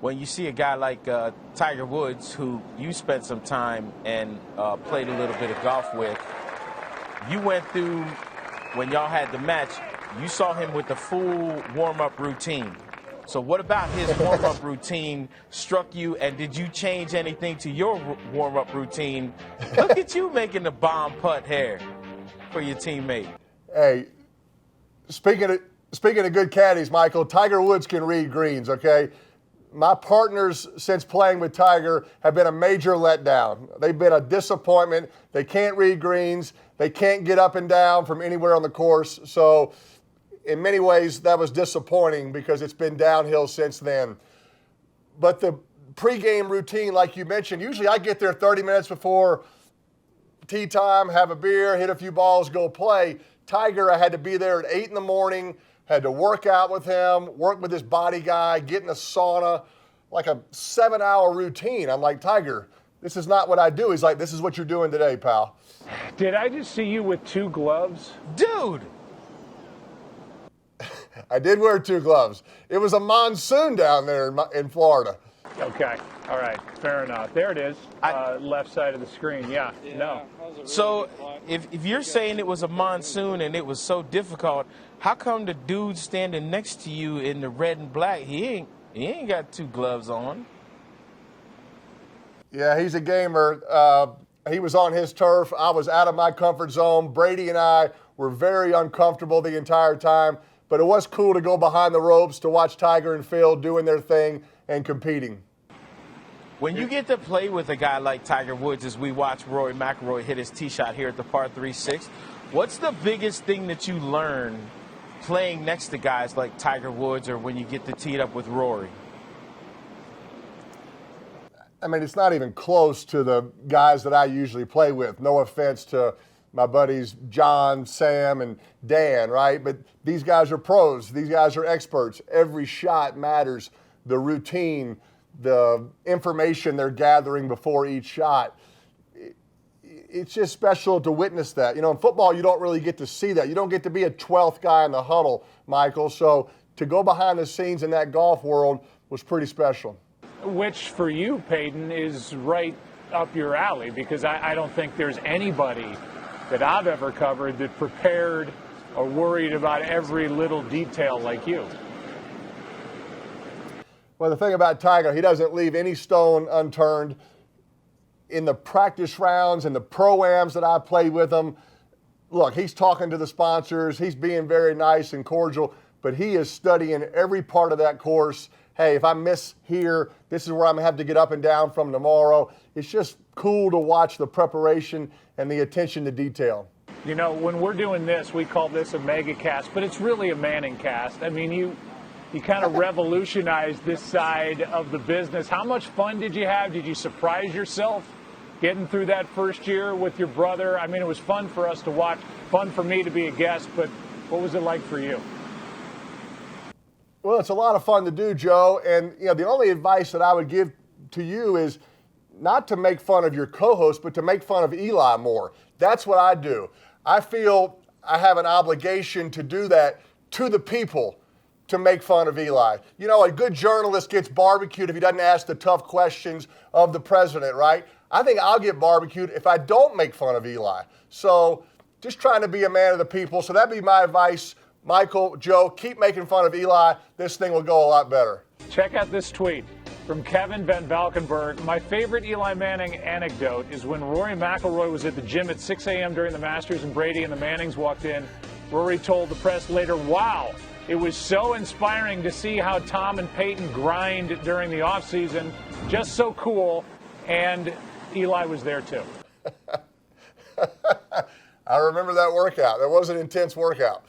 when you see a guy like Tiger Woods, who you spent some time and played a little bit of golf with, you went through, when y'all had the match, you saw him with the full warm-up routine. So what about his warm-up routine struck you, and did you change anything to your warm-up routine? Look at you making the bomb putt here for your teammate. Hey, speaking of good caddies, Michael, Tiger Woods can read greens, okay? My partners since playing with Tiger have been a major letdown. They've been a disappointment. They can't read greens. They can't get up and down from anywhere on the course. So in many ways, that was disappointing because it's been downhill since then. But the pregame routine, like you mentioned, usually I get there 30 minutes before tee time, have a beer, hit a few balls, go play. Tiger, I had to be there at 8 in the morning, had to work out with him, work with his body guy, get in a sauna, like a 7-hour routine. I'm like, Tiger, this is not what I do. He's like, this is what you're doing today, pal. Did I just see you with 2 gloves? Dude! I did wear 2 gloves. It was a monsoon down there in Florida. Okay. All right. Fair enough. There it is. Left side of the screen. Yeah. No. So if you're saying it was a monsoon and it was so difficult, how come the dude standing next to you in the red and black, he ain't got 2 gloves on? Yeah, he's a gamer. He was on his turf. I was out of my comfort zone. Brady and I were very uncomfortable the entire time, but it was cool to go behind the ropes to watch Tiger and Phil doing their thing and competing. When you get to play with a guy like Tiger Woods, as we watch Rory McIlroy hit his tee shot here at the par 3-6, what's the biggest thing that you learn playing next to guys like Tiger Woods, or when you get to tee it up with Rory? I mean, it's not even close to the guys that I usually play with. No offense to my buddies John, Sam, and Dan, right? But these guys are pros. These guys are experts. Every shot matters. The routine, the information they're gathering before each shot. It's just special to witness that. You know, in football, you don't really get to see that. You don't get to be a 12th guy in the huddle, Michael. So to go behind the scenes in that golf world was pretty special. Which, for you, Peyton, is right up your alley, because I don't think there's anybody that I've ever covered that prepared or worried about every little detail like you. Well, the thing about Tiger, he doesn't leave any stone unturned. In the practice rounds and the pro-ams that I played with him, look, he's talking to the sponsors. He's being very nice and cordial, but he is studying every part of that course. Hey, if I miss here, this is where I'm going to have to get up and down from tomorrow. It's just cool to watch the preparation and the attention to detail. You know, when we're doing this, we call this a MegaCast, but it's really a Manning cast. I mean, you kind of revolutionized this side of the business. How much fun did you have? Did you surprise yourself getting through that first year with your brother? I mean, it was fun for us to watch, fun for me to be a guest, but what was it like for you? Well, it's a lot of fun to do, Joe. And, you know, the only advice that I would give to you is not to make fun of your co-host, but to make fun of Eli more. That's what I do. I feel I have an obligation to do that to the people, to make fun of Eli. You know, a good journalist gets barbecued if he doesn't ask the tough questions of the president, right? I think I'll get barbecued if I don't make fun of Eli. So just trying to be a man of the people. So that'd be my advice. Michael, Joe, keep making fun of Eli. This thing will go a lot better. Check out this tweet from Kevin Van Valkenburg. My favorite Eli Manning anecdote is when Rory McIlroy was at the gym at 6 a.m. during the Masters and Brady and the Mannings walked in. Rory told the press later, wow, it was so inspiring to see how Tom and Peyton grind during the offseason. Just so cool. And Eli was there too. I remember that workout. That was an intense workout.